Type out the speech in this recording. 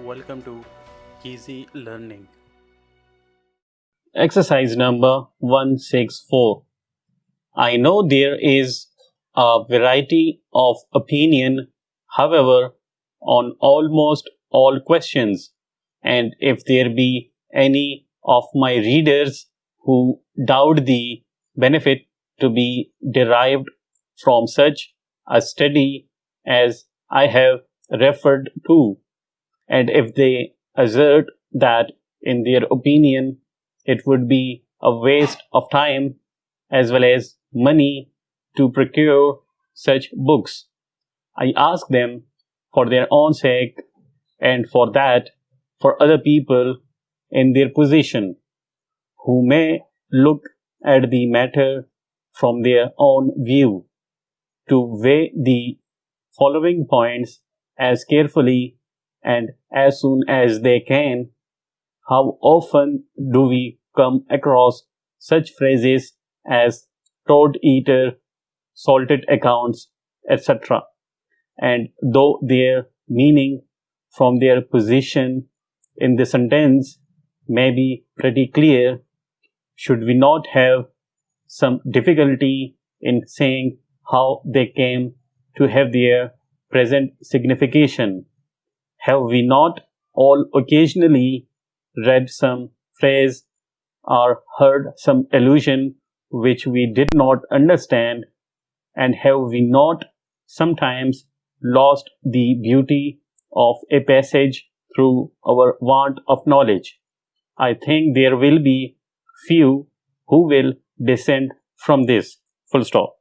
Welcome to Easy Learning. Exercise number 164. I know there is a variety of opinion, however, on almost all questions, and if there be any of my readers who doubt the benefit to be derived from such a study as I have referred to, and if they assert that, in their opinion, it would be a waste of time as well as money to procure such books, I ask them, for their own sake and for that for other people in their position who may look at the matter from their own view, to weigh the following points as carefully and as soon as they can. How often do we come across such phrases as toad eater, salted accounts, etc.? And though their meaning from their position in the sentence may be pretty clear, should we not have some difficulty in saying how they came to have their present signification? Have we not all occasionally read some phrase or heard some allusion which we did not understand? And have we not sometimes lost the beauty of a passage through our want of knowledge? I think there will be few who will dissent from this. Full stop.